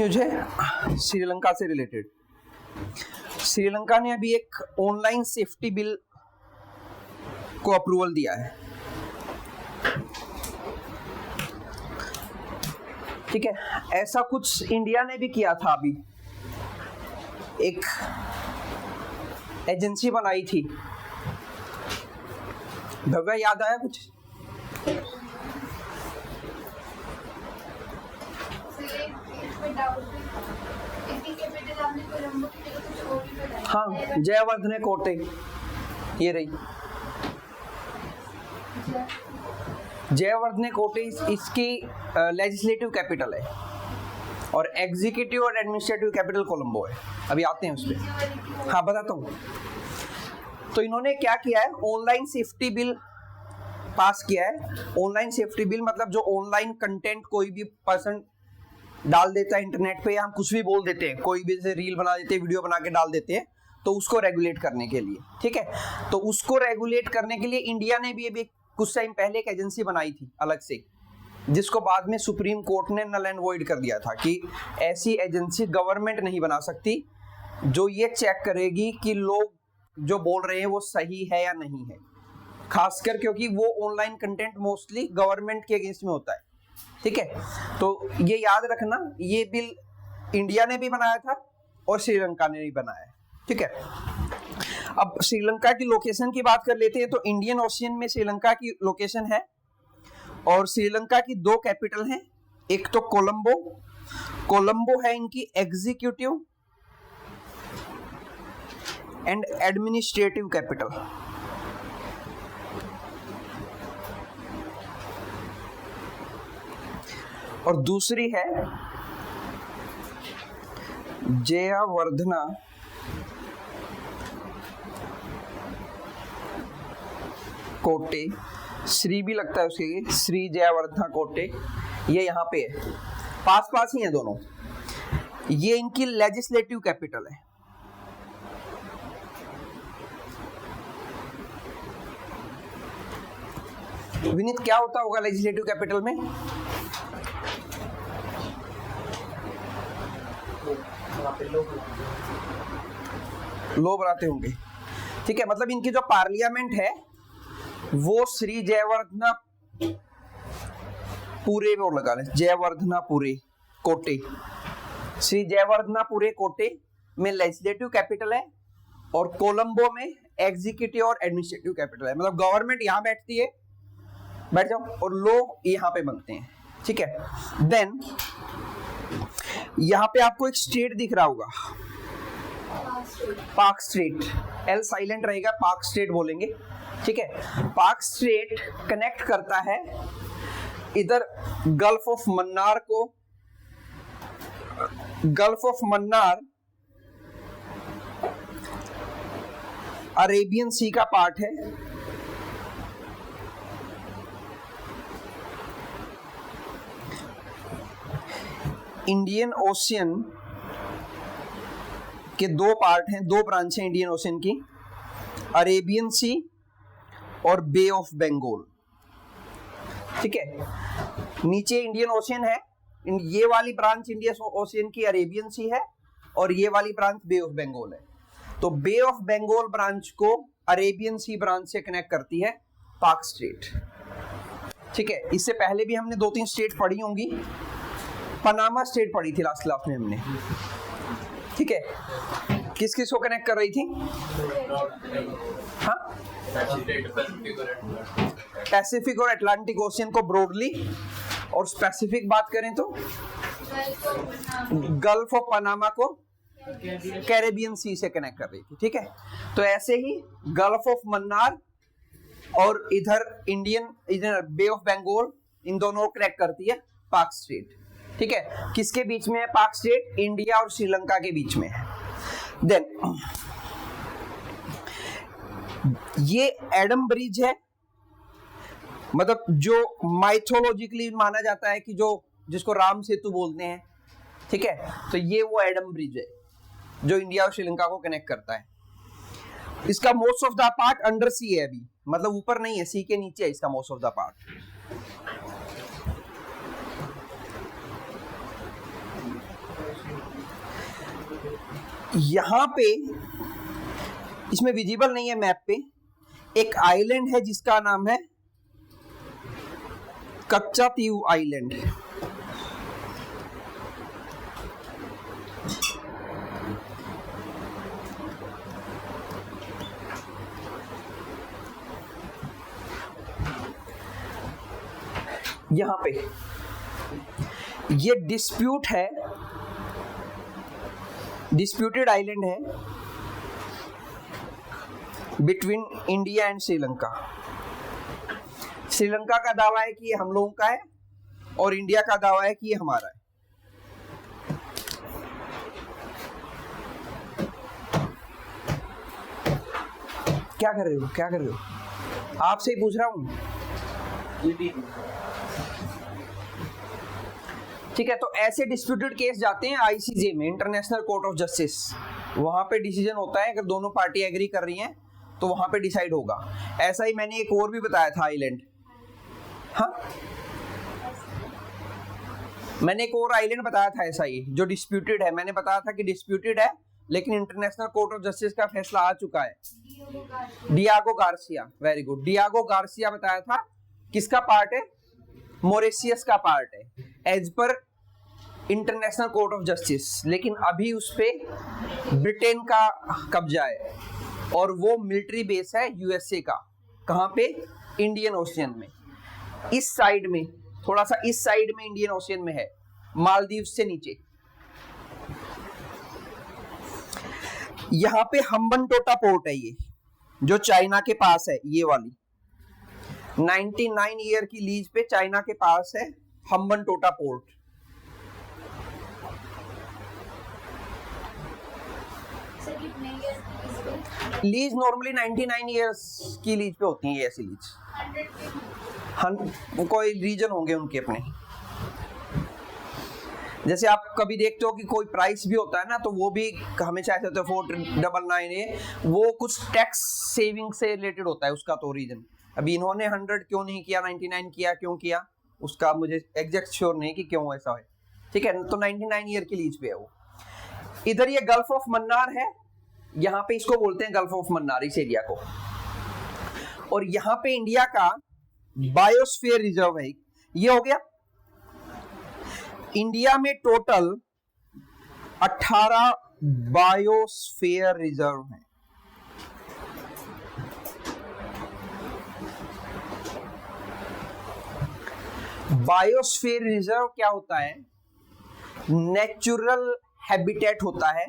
News है श्रीलंका से related. Sri Lanka ने अभी एक ऑनलाइन सेफ्टी बिल को अप्रूवल दिया है। ठीक है, ऐसा कुछ इंडिया ने भी किया था। अभी एक एजेंसी बनाई थी, भव्या याद आया कुछ? हाँ, जयवर्धने कोटे, ये रही जयवर्धने कोटे। इसकी लेजिस्लेटिव कैपिटल है और एग्जीक्यूटिव और एडमिनिस्ट्रेटिव कैपिटल कोलंबो है। अभी आते हैं उस पर। हाँ, बताता हूँ। तो इन्होंने क्या किया है, ऑनलाइन सेफ्टी बिल पास किया है। ऑनलाइन सेफ्टी बिल मतलब जो ऑनलाइन कंटेंट कोई भी पर्सन डाल देता है इंटरनेट पे, या हम कुछ भी बोल देते हैं, कोई भी जैसे रील बना देते हैं, वीडियो बना के डाल देते हैं, तो उसको रेगुलेट करने के लिए। ठीक है, तो उसको रेगुलेट करने के लिए इंडिया ने भी अभी कुछ टाइम पहले एक एजेंसी बनाई थी अलग से, जिसको बाद में सुप्रीम कोर्ट ने नल एंड वॉइड कर दिया था कि ऐसी एजेंसी गवर्नमेंट नहीं बना सकती जो ये चेक करेगी कि लोग जो बोल रहे हैं वो सही है या नहीं है, खासकर क्योंकि वो ऑनलाइन कंटेंट मोस्टली गवर्नमेंट के अगेंस्ट में होता है। ठीक है, तो ये याद रखना, ये बिल इंडिया ने भी बनाया था और श्रीलंका ने भी बनाया है। ठीक है, अब श्रीलंका की लोकेशन की बात कर लेते हैं। तो इंडियन ओशियन में श्रीलंका की लोकेशन है और श्रीलंका की दो कैपिटल हैं, एक तो कोलंबो। कोलंबो है इनकी एग्जीक्यूटिव एंड एडमिनिस्ट्रेटिव कैपिटल। और दूसरी है जयवर्धना कोटे। श्री भी लगता है उसके, श्री जयवर्धना कोटे, ये यहाँ पे है, पास पास ही है दोनों। ये इनकी लेजिस्लेटिव कैपिटल है। विनीत, क्या होता होगा लेजिस्लेटिव कैपिटल में? लो बनाते होंगे। ठीक है, मतलब इनकी जो पार्लियामेंट है वो श्री जयवर्धना पूरे में लगा ले, जयवर्धना पूरे कोटे, श्री जयवर्धना पूरे कोटे में लेजिस्लेटिव कैपिटल है और कोलंबो में एग्जीक्यूटिव और एडमिनिस्ट्रेटिव कैपिटल है। मतलब गवर्नमेंट यहाँ बैठती है, बैठ जाओ, और लोग यहाँ पे बनते हैं। ठीक है, देन यहाँ पे आपको एक स्टेट दिख रहा होगा, पाक स्टेट, एल साइलेंट रहेगा, पाक स्टेट बोलेंगे। ठीक है, पाक स्टेट कनेक्ट करता है इधर गल्फ ऑफ मन्नार को, गल्फ ऑफ मन्नार अरेबियन सी का पार्ट है, इंडियन ओशियन के दो पार्ट हैं, दो ब्रांच हैं इंडियन ओशियन की, अरेबियन सी और बे ऑफ बंगाल। ठीक है, नीचे इंडियन ओशियन है, ये वाली ब्रांच इंडियन ओशियन की अरेबियन सी है और ये वाली ब्रांच बे ऑफ बंगाल है। तो बे ऑफ बंगाल ब्रांच को अरेबियन सी ब्रांच से कनेक्ट करती है पाक स्टेट। ठीक है, इससे पहले भी हमने 2-3 स्टेट पढ़ी होंगी। पनामा स्टेट पढ़ी थी लास्ट क्लास में हमने। ठीक है, किस किस को कनेक्ट कर रही थी? हाँ, पैसिफिक और अटलांटिक ओशियन को ब्रॉडली, और स्पेसिफिक बात करें तो गल्फ ऑफ पनामा को कैरेबियन सी से कनेक्ट कर रही थी। ठीक है, तो ऐसे ही गल्फ ऑफ मन्नार और इधर इधर बे ऑफ बंगाल, इन दोनों को कनेक्ट करती है पाक स्टेट। ठीक है, किसके बीच में है पाक स्टेट? इंडिया और श्रीलंका के बीच में है। देन ये एडम ब्रिज है, मतलब जो माइथोलॉजिकली माना जाता है कि जो जिसको राम सेतु बोलते हैं। ठीक है, तो ये वो एडम ब्रिज है जो इंडिया और श्रीलंका को कनेक्ट करता है। इसका most of the part under sea है अभी, मतलब ऊपर नहीं है, सी के नीचे है इसका मोस्ट ऑफ द पार्ट। यहां पे इसमें विजिबल नहीं है मैप पे, एक आइलैंड है जिसका नाम है कच्चातीव आइलैंड। यहां पे ये डिस्प्यूट है, डिस्प्यूटेड आइलैंड है between India and Sri Lanka. Sri Lanka का दावा है कि ये हम लोगों का है और इंडिया का दावा है कि ये हमारा है। क्या कर रहे हो, क्या कर रहे हो? आपसे ही पूछ रहा हूं। ठीक है, तो ऐसे डिस्प्यूटेड केस जाते हैं आईसीजे में, इंटरनेशनल कोर्ट ऑफ जस्टिस। वहां पे डिसीजन होता है, अगर दोनों पार्टी एग्री कर रही हैं तो वहां पे डिसाइड होगा। ऐसा ही मैंने एक और भी बताया था आइलैंड। हाँ, मैंने एक और आइलैंड बताया था ऐसा ही जो डिस्प्यूटेड है। मैंने बताया था कि डिस्प्यूटेड है लेकिन इंटरनेशनल कोर्ट ऑफ जस्टिस का फैसला आ चुका है। Diego Garcia, very good. Diego Garcia बताया था किसका पार्ट है? मॉरिशियस का पार्ट है as per international Court of justice. लेकिन अभी उस पे ब्रिटेन का कब्जा है और वो मिलिट्री बेस है यूएसए का। कहां पे? इंडियन ओशियन में, इस साइड में, थोड़ा सा इस साइड में इंडियन ओशियन में है, मालदीव से नीचे। यहां पे हम्बनटोटा पोर्ट है, ये जो चाइना के पास है, ये वाली 99 ईयर की लीज पे चाइना के पास है Hambantota port. Lease normally 99 years की लीज पे होती है ऐसी लीज। कोई रीजन होंगे उनके अपने। जैसे आप कभी देखते हो कि कोई प्राइस भी होता है ना, तो वो भी हमेशा ऐसे होता है 499 वो कुछ टैक्स सेविंग से रिलेटेड होता है उसका तो रीजन। अभी इन्होंने 100 क्यों नहीं किया, 99 किया, क्यों किया उसका मुझे एग्जैक्ट श्योर नहीं कि क्यों ऐसा है। ठीक है, तो 99 ईयर की लीज पे है वो। इधर ये गल्फ ऑफ मन्नार है, यहाँ पे इसको बोलते हैं गल्फ ऑफ मन्नार, इस एरिया को। और यहाँ पे इंडिया का बायोस्फीयर रिजर्व है, ये हो गया। इंडिया में टोटल 18 बायोस्फीयर रिजर्व हैं। बायोस्फीयर रिजर्व क्या होता है? नेचुरल हैबिटेट होता है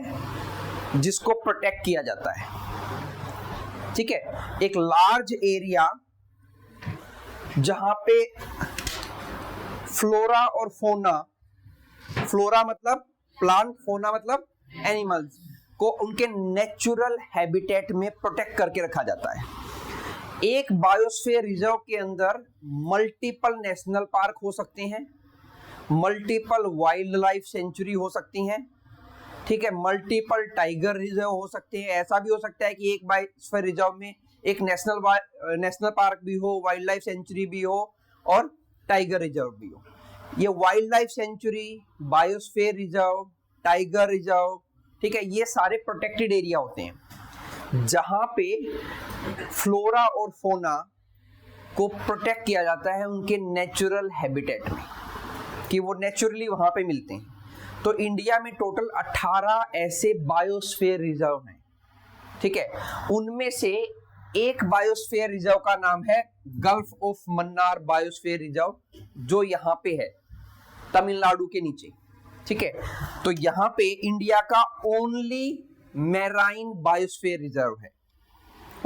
जिसको प्रोटेक्ट किया जाता है। ठीक है, एक लार्ज एरिया जहां पे फ्लोरा और फोना, फ्लोरा मतलब प्लांट, फोना मतलब एनिमल्स को उनके नेचुरल हैबिटेट में प्रोटेक्ट करके रखा जाता है। एक बायोस्फीयर रिजर्व के अंदर मल्टीपल नेशनल पार्क हो सकते हैं, मल्टीपल वाइल्ड लाइफ सेंचुरी हो सकती हैं। ठीक है, मल्टीपल टाइगर रिजर्व हो सकते हैं। ऐसा भी हो सकता है कि एक बायोस्फीयर रिजर्व में एक नेशनल पार्क भी हो, वाइल्ड लाइफ सेंचुरी भी हो और टाइगर रिजर्व भी हो। ये wild life sanctuary, biosphere reserve, tiger reserve, ठीक है, ये सारे प्रोटेक्टेड एरिया होते हैं जहां पे फ्लोरा और फोना को प्रोटेक्ट किया जाता है उनके नेचुरल हैबिटेट में, कि वो नेचुरली वहां पे मिलते हैं। तो इंडिया में टोटल 18 ऐसे बायोस्फीयर रिजर्व हैं। ठीक है, उनमें से एक बायोस्फीयर रिजर्व का नाम है gulf of Mannar biosphere reserve, जो यहाँ पे है तमिलनाडु के नीचे। ठीक है, तो यहाँ पे इंडिया का ओनली मैराइन बायोस्फीयर रिजर्व है,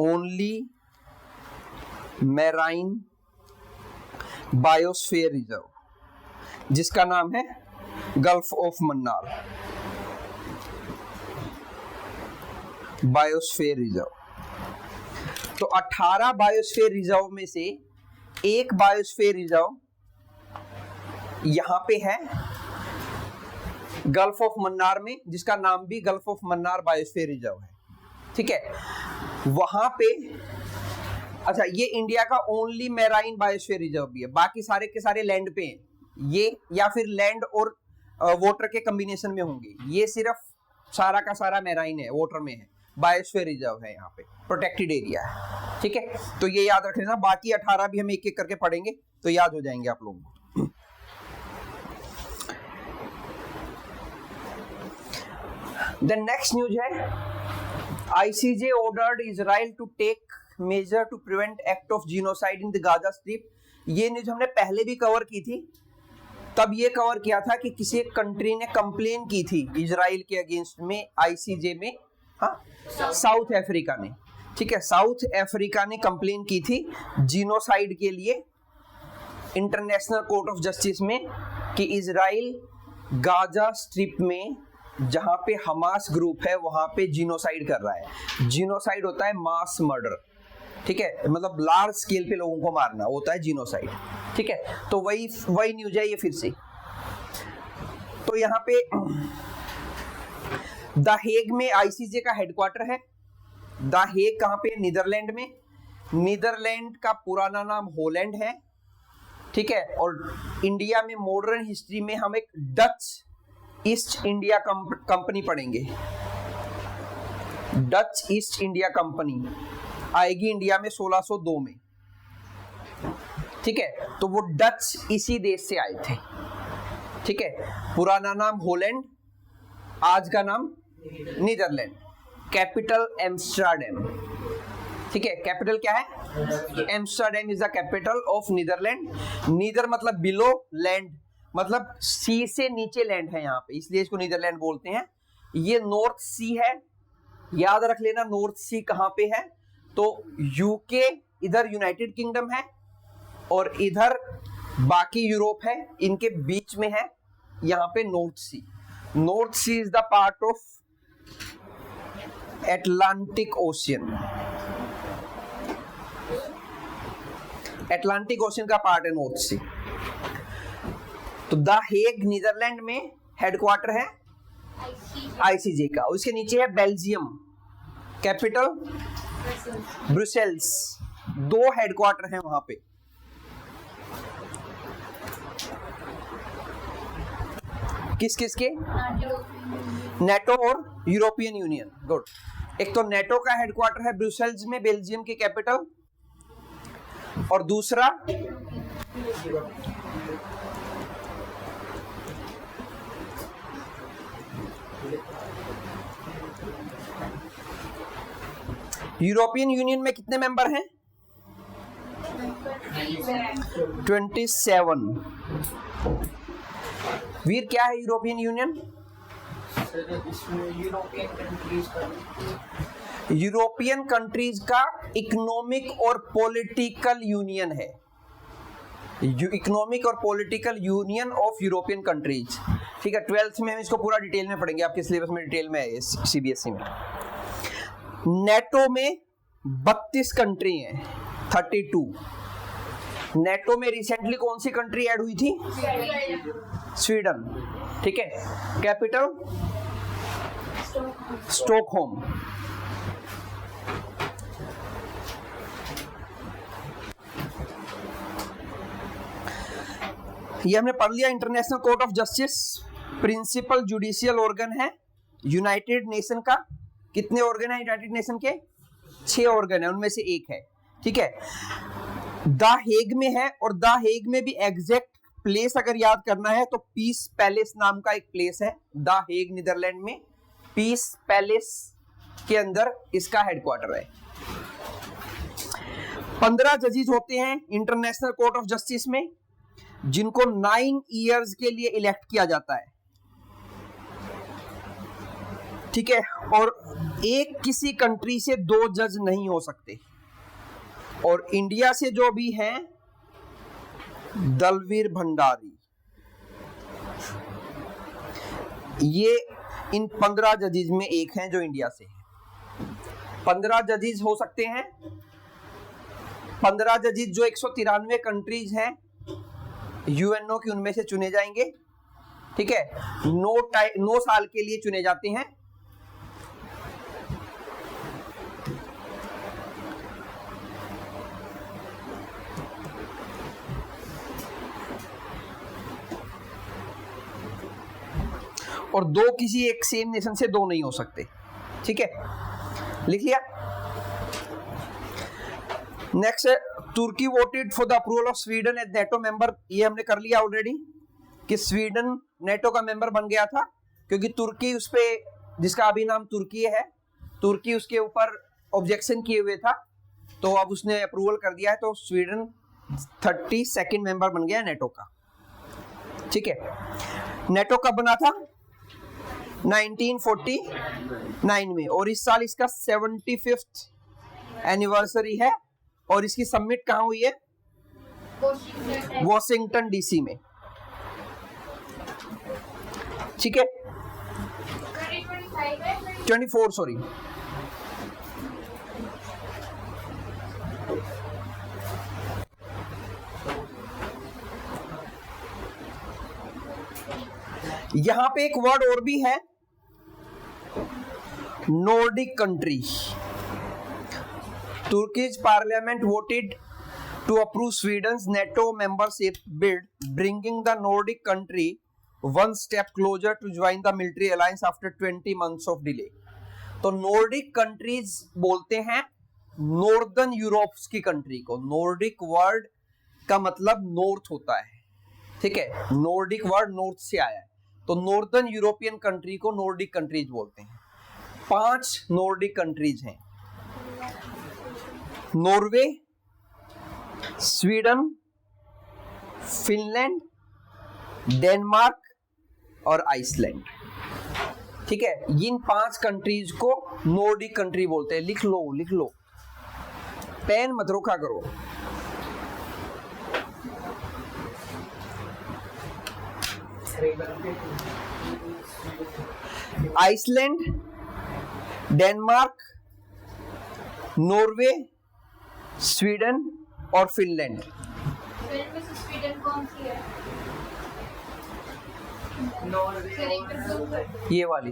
ओनली मैराइन बायोस्फीयर रिजर्व, जिसका नाम है gulf of Mannar biosphere reserve. तो 18 बायोस्फीयर रिजर्व में से एक बायोस्फीयर रिजर्व यहां पे है गल्फ ऑफ मन्नार में, जिसका नाम भी gulf of Mannar biosphere reserve है। ठीक है, वहां पे अच्छा, ये इंडिया का ओनली मैराइन बायोस्फीयर रिजर्व भी है, बाकी सारे के सारे लैंड पे हैं ये, या फिर लैंड और वाटर के कॉम्बिनेशन में होंगे। ये सिर्फ सारा का सारा मैराइन है, वाटर में है, बायोस्फीयर रिजर्व है, यहाँ पे प्रोटेक्टेड एरिया है। ठीक है, तो ये याद रख लेना। बाकी 18 भी हम एक एक करके पढ़ेंगे तो याद हो जाएंगे आप लोगों को। द नेक्स्ट न्यूज है, ICJ ordered Israel to take measure to prevent act of genocide in the Gaza Strip। ये न्यूज हमने पहले भी कवर की थी। तब ये कवर किया था कि किसी एक कंट्री ने कंप्लेन की थी इजराइल के अगेंस्ट में ICJ में, हाँ, साउथ अफ्रीका ने। ठीक है, साउथ अफ्रीका ने कंप्लेन की थी जीनोसाइड के लिए इंटरनेशनल कोर्ट ऑफ जस्टिस में कि इजराइल गाजा स्ट्रिप में जहां पे हमास ग्रुप है वहां पे जीनोसाइड कर रहा है। जीनोसाइड होता है मास मर्डर, ठीक है, मतलब लार्ज स्केल पे लोगों को मारना होता है जीनोसाइड। ठीक है, तो वही न्यूज है ये फिर से। तो यहाँ पे द हेग में ICJ का हेडक्वार्टर है। द हेग कहाँ पे? नीदरलैंड में। नीदरलैंड का पुराना नाम हॉलैंड है। ठीक है, और इंडिया में मॉडर्न हिस्ट्री में हम एक डच ईस्ट इंडिया कंपनी पढ़ेंगे। डच ईस्ट इंडिया कंपनी आएगी इंडिया में 1602 में। ठीक है, तो वो डच इसी देश से आए थे। ठीक है, पुराना नाम हॉलैंड, आज का नाम नीदरलैंड, कैपिटल एम्स्टर्डम। ठीक है, कैपिटल क्या है? Amsterdam is the capital of Netherland. Nether मतलब बिलो, लैंड मतलब सी से नीचे लैंड है यहाँ पे, इसलिए इसको नीदरलैंड बोलते हैं। ये नॉर्थ सी है, याद रख लेना नॉर्थ सी कहाँ पे है। तो यूके इधर यूनाइटेड किंगडम है और इधर बाकी यूरोप है, इनके बीच में है यहाँ पे North Sea. North Sea is the part of Atlantic Ocean. Atlantic Ocean का पार्ट है नॉर्थ सी। तो द हेग नीदरलैंड में हेडक्वार्टर है ICJ का। उसके नीचे है बेल्जियम, कैपिटल ब्रुसेल्स। 2 हेडक्वार्टर हैं वहां पे। किस किस के? नेटो और यूरोपियन यूनियन। गुड। एक तो नेटो का हेडक्वार्टर है ब्रुसेल्स में, बेल्जियम की कैपिटल, और दूसरा यूरोपियन यूनियन में कितने मेंबर हैं? 27। वीर, क्या है यूरोपियन यूनियन? यूरोपियन कंट्रीज का इकोनॉमिक और पॉलिटिकल यूनियन है। इकोनॉमिक और political union of European countries. ठीक है, 12th में हम इसको पूरा डिटेल में पढ़ेंगे, आपके सिलेबस में डिटेल में है CBSE में। नेटो में 32 कंट्री हैं, 32। नेटो में रिसेंटली कौन सी कंट्री ऐड हुई थी? स्वीडन। ठीक है, कैपिटल स्टॉकहोम। ये हमने पढ़ लिया। International Court of Justice principal judicial organ है यूनाइटेड नेशन का। कितने ऑर्गन है यूनाइटेड नेशन के? 6 ऑर्गन है, उनमें से एक है। ठीक है, द हेग में है, और द हेग में भी एग्जैक्ट प्लेस अगर याद करना है तो पीस पैलेस नाम का एक प्लेस है द हेग नीदरलैंड में। पीस पैलेस के अंदर इसका हेडक्वार्टर है। 15 जजेस होते हैं इंटरनेशनल कोर्ट ऑफ जस्टिस में, जिनको 9 ईयर्स के लिए इलेक्ट किया जाता है। ठीक है, और एक किसी कंट्री से 2 जज नहीं हो सकते। और इंडिया से जो भी हैं, दलवीर भंडारी, ये इन 15 जजेस में एक हैं जो इंडिया से हैं। 15 जजेस हो सकते हैं। 15 जजेस जो 193 कंट्रीज हैं UNO की, उनमें से चुने जाएंगे। ठीक है, 9 साल के लिए चुने जाते हैं। और दो किसी एक सेम नेशन से दो नहीं हो सकते, ठीक है, लिख लिया। नेक्स्ट है तुर्की voted for the approval of Sweden as NATO member. ये हमने कर लिया ऑलरेडी कि स्वीडन नेटो का मेंबर बन गया था, क्योंकि तुर्की उस पे, जिसका अभी नाम तुर्की है, तुर्की उसके ऊपर ऑब्जेक्शन किए हुए था, तो अब उसने अप्रूवल कर दिया है, तो स्वीडन 32nd मेंबर बन गया नेटो का, ठीक है। नेटो कब बना था? 1949 में, और इस साल इसका 75th एनिवर्सरी है, और इसकी सबमिट कहाँ हुई है? वॉशिंगटन डीसी में, ठीक है। 24 सॉरी, यहां पे एक वर्ड और भी है, Nordic country. Turkish parliament voted to approve Sweden's NATO membership bid, bringing the Nordic country one step closer to join the military alliance after 20 months of delay. तो नॉर्डिक कंट्रीज बोलते हैं northern Europe की country को। Nordic word का मतलब north होता है, ठीक है, नॉर्डिक वर्ड नॉर्थ से आया है, तो नॉर्दर्न यूरोपियन कंट्री को नॉर्डिक कंट्रीज बोलते हैं। 5 नॉर्डिक कंट्रीज हैं, नॉर्वे, स्वीडन, फिनलैंड, डेनमार्क और आइसलैंड, ठीक है। इन 5 कंट्रीज को नॉर्डिक कंट्री बोलते हैं। लिख लो, लिख लो, पेन मत रोका करो। आइसलैंड, डेनमार्क, नॉर्वे, स्वीडन और फिनलैंड। स्वीडन कौन सी है? ये वाली।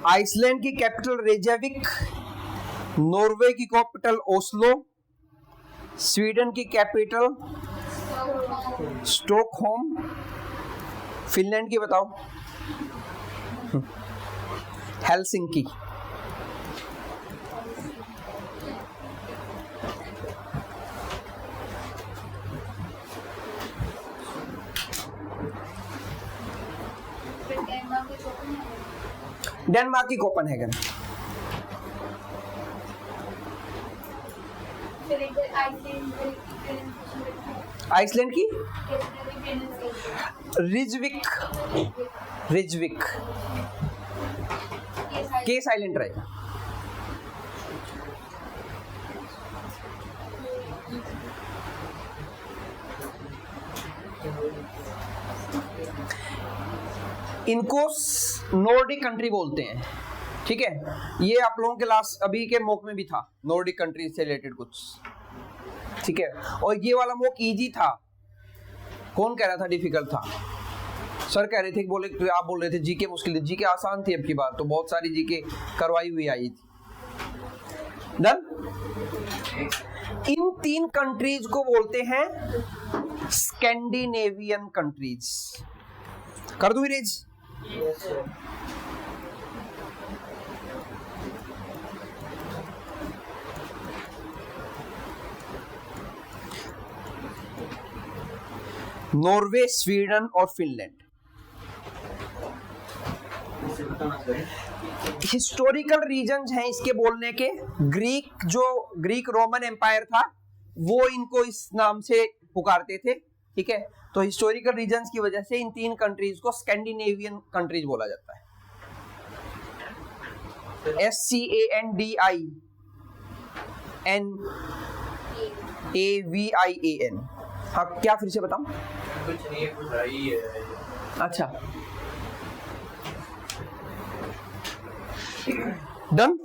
आइसलैंड की कैपिटल रेजाविक, नॉर्वे की कैपिटल ओस्लो, स्वीडन की कैपिटल स्टॉकहोम, फिनलैंड की बताओ? हेलसिंकी। डेनमार्क की कोपेनहेगन। आइसलैंड की रिजविक, रिजविक। केस आइलैंड रहेगा। इनको नॉर्डिक कंट्री बोलते हैं, ठीक है। ये आप लोगों के लास्ट अभी के मॉक में भी था, नॉर्डिक कंट्री से रिलेटेड कुछ, ठीक है। और ये वाला मॉक इजी था। कौन कह रहा था डिफिकल्ट था? सर कह रहे थे, बोले आप बोल रहे थे जीके मुश्किल है। जीके आसान थी अब की बार, तो बहुत सारी जीके करवाई हुई आई थी। डन। इन 3 कंट्रीज को बोलते हैं स्कैंडिनेवियन कंट्रीज। कर दूं रेज? नॉर्वे, स्वीडन और फिनलैंड। हिस्टोरिकल रीजन्स हैं इसके बोलने के। ग्रीक, जो ग्रीक रोमन एम्पायर था, वो इनको इस नाम से पुकारते थे, ठीक है। तो हिस्टोरिकल रीजन्स की वजह से इन 3 कंट्रीज को स्कैंडिनेवियन कंट्रीज बोला जाता है। SCANDINAVIAN। हाँ, क्या फिर से बताऊं? कुछ नहीं, बुराई है। अच्छा, डन।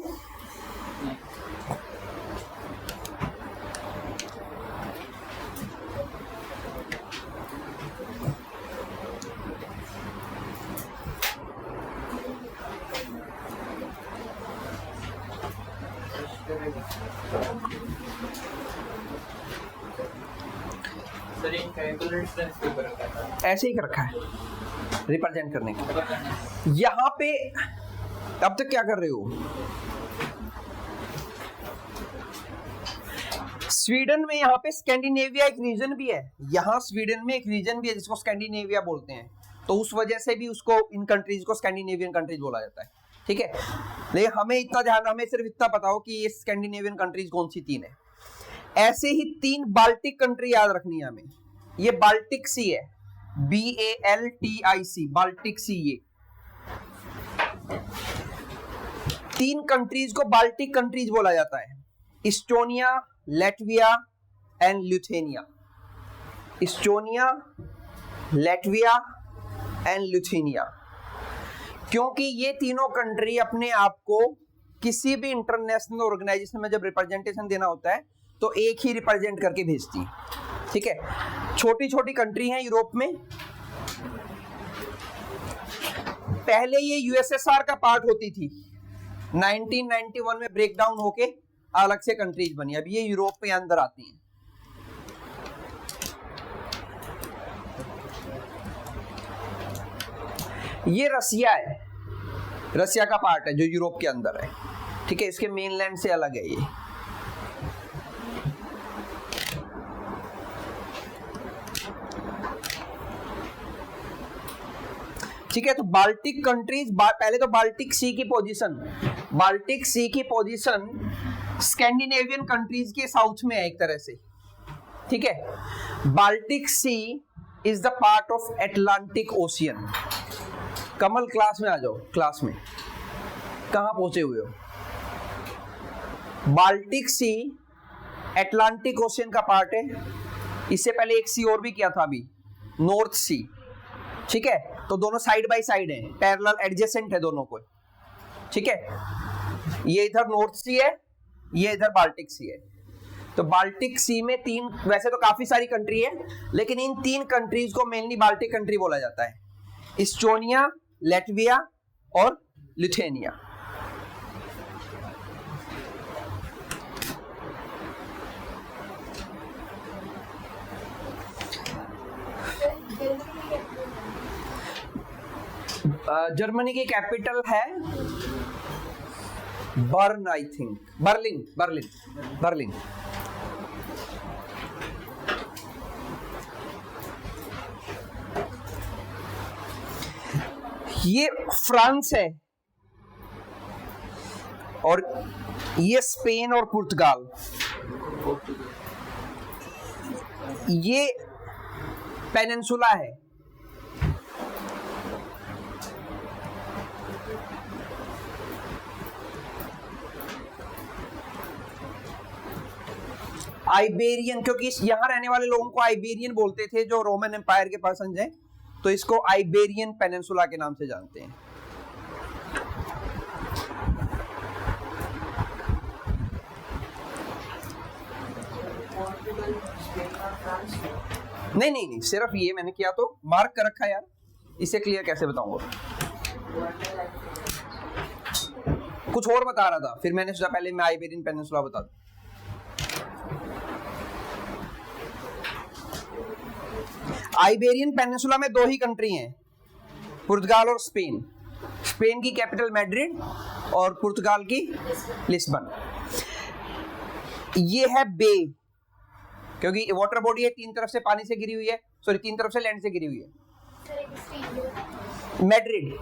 सर इनका रेफरेंस पेपर रखा था, ऐसे ही रखा है रिप्रेजेंट करने के। यहाँ पे अब तक क्या कर रहे हो? स्वीडन में यहाँ पे स्कैंडिनेविया एक रीजन भी है, यहाँ स्वीडन में एक रीजन भी है जिसको स्कैंडिनेविया बोलते हैं, तो उस वजह से भी उसको इन कंट्रीज को स्कैंडिनेवियन कंट्रीज बोला जाता है, ठीक है। लेकिन हमें इतना ध्यान, हमें सिर्फ इतना पता हो कि ये स्कैंडिनेवियन कंट्रीज कौन सी तीन है। ऐसे ही 3 बाल्टिक कंट्री याद रखनी है हमें। ये बाल्टिक सी है, BALTIC, बाल्टिक सी। ये 3 कंट्रीज को बाल्टिक कंट्रीज बोला जाता है, Estonia, Latvia and Lithuania. Estonia, Latvia and Lithuania, क्योंकि ये तीनों कंट्री अपने आप को किसी भी इंटरनेशनल ऑर्गेनाइजेशन में जब रिप्रेजेंटेशन देना होता है तो एक ही रिप्रेजेंट करके भेजती है, ठीक है। छोटी छोटी कंट्री हैं यूरोप में। पहले ये यूएसएसआर का पार्ट होती थी, 1991 में ब्रेक डाउन होके अलग से कंट्रीज बनी, अब ये यूरोप के अंदर आती हैं। ये रसिया है, रसिया का पार्ट है जो यूरोप के अंदर है, ठीक है। इसके मेनलैंड से अलग है ये। ठीक है, तो बाल्टिक कंट्रीज, पहले तो बाल्टिक सी की पोजीशन स्कैंडिनेवियन कंट्रीज के साउथ में है एक तरह से, ठीक है। Baltic Sea is the part of Atlantic Ocean. Kamal class में आ जाओ, क्लास में कहां पहुंचे हुए हो? बाल्टिक सी एटलांटिक ओशियन का पार्ट है। इससे पहले एक सी और भी किया था अभी, नॉर्थ सी, ठीक है। तो दोनों साइड बाय साइड हैं, पैरेलल एडजेसेंट है दोनों को, ठीक है। ये इधर नॉर्थ सी है, ये इधर बाल्टिक सी है। तो बाल्टिक सी में 3, वैसे तो काफी सारी कंट्री है, लेकिन इन 3 कंट्रीज को मेनली बाल्टिक कंट्री बोला जाता है, इस्टोनिया, लैटविया और लिथुआनिया। जर्मनी की कैपिटल है बर्न, आई थिंक बर्लिन। ये फ्रांस है और ये स्पेन और पुर्तगाल। ये पेनिनसुला है। आइबेरियन, क्योंकि यहां रहने वाले लोगों को आइबेरियन बोलते थे जो रोमन एम्पायर के पर्सन हैं, तो इसको आइबेरियन पेनिनसुला के नाम से जानते हैं। नहीं, सिर्फ ये मैंने किया तो मार्क कर रखा यार, इसे क्लियर कैसे बताऊंगा? कुछ और बता रहा था, फिर मैंने सोचा पहले मैं आइबेरियन पेनिनसुला बता दूं। आइबेरियन पेनिनसुला में 2 ही कंट्री हैं, पुर्तगाल और स्पेन। स्पेन की कैपिटल मैड्रिड और पुर्तगाल की लिस्बन। ये है बे, क्योंकि वाटर बॉडी है, 3 तरफ से पानी से घिरी हुई है, 3 तरफ से लैंड से घिरी हुई है। मैड्रिड,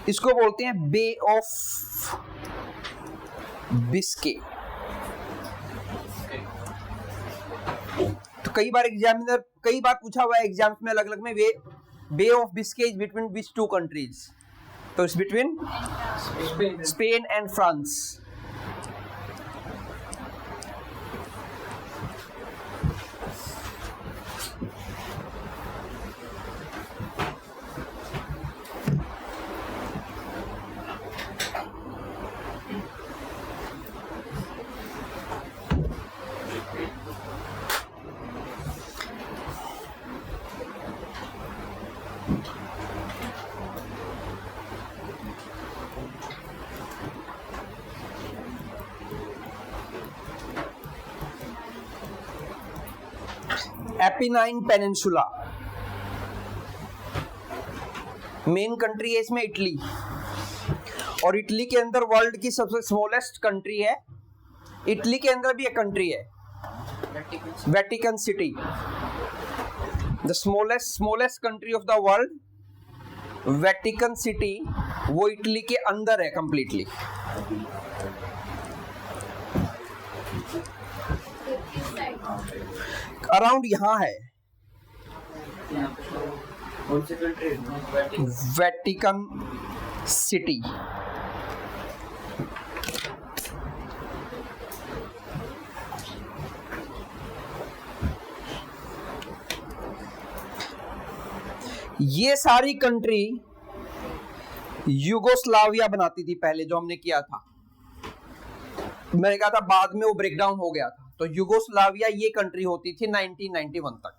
इसको बोलते हैं बे ऑफ बिस्के। तो कई बार पूछा हुआ है एग्जाम्स में अलग अलग में, Bay of Biscay is between which 2 countries? तो it's between Spain and France. Apennine peninsula, main country है इसमें इटली, और इटली के अंदर वर्ल्ड की सबसे स्मॉलेस्ट कंट्री है। इटली के अंदर भी एक कंट्री है Vatican city, the smallest country of the world Vatican city, वो इटली के अंदर है कंप्लीटली। अराउंड यहाँ है वेटिकन सिटी। ये सारी कंट्री यूगोस्लाविया बनाती थी पहले, जो हमने किया था। मैंने कहा था बाद में वो ब्रेक डाउन हो गया था। तो यूगोस्लाविया ये कंट्री होती थी 1991 तक।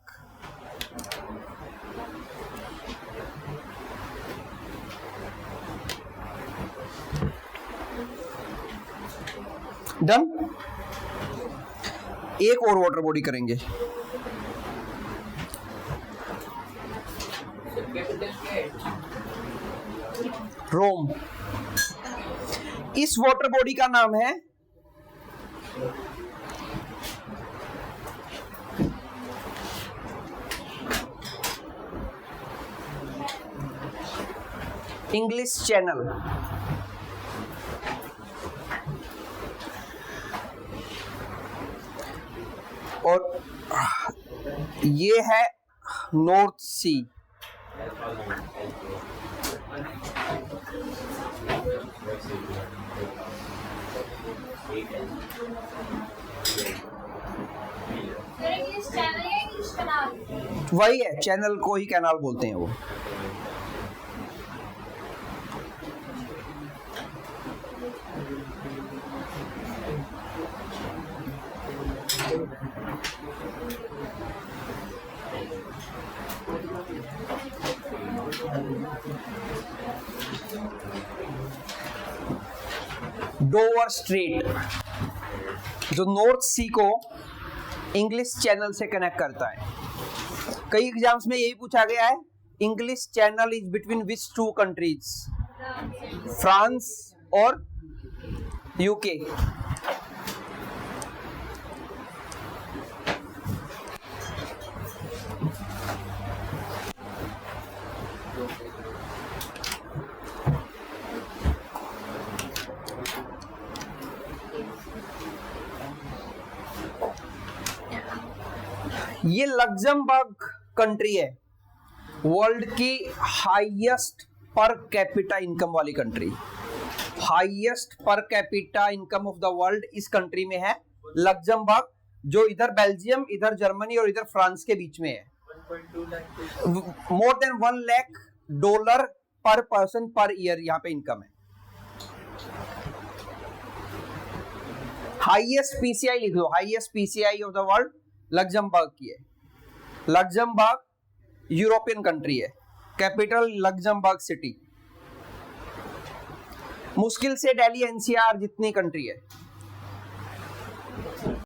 डन। एक और वाटर बॉडी करेंगे। रोम। इस वाटर बॉडी का नाम है इंग्लिश चैनल। और ये है नॉर्थ सी। इंग्लिश चैनल या इंग्लिश कैनाल? वही है, चैनल को ही कैनाल बोलते हैं वो। डोवर स्ट्रेट, जो नॉर्थ सी को इंग्लिश चैनल से कनेक्ट करता है। कई एग्जाम्स में यही पूछा गया है, English Channel is between which two countries, France और यूके। ये लग्जमबर्ग कंट्री है, वर्ल्ड की हाईएस्ट पर कैपिटा इनकम वाली कंट्री। Highest per capita income of the world इस कंट्री में है लग्जमबर्ग, जो इधर बेल्जियम, इधर जर्मनी और इधर फ्रांस के बीच में है। मोर देन $1 लाख पर पर्सन पर ईयर यहाँ पे इनकम है। हाईएस्ट पीसीआई लिख लो, highest PCI of the world Luxembourg की है। लग्जमबर्ग यूरोपियन कंट्री है, कैपिटल लग्जमबर्ग सिटी। मुश्किल से दिल्ली एनसीआर जितनी कंट्री है।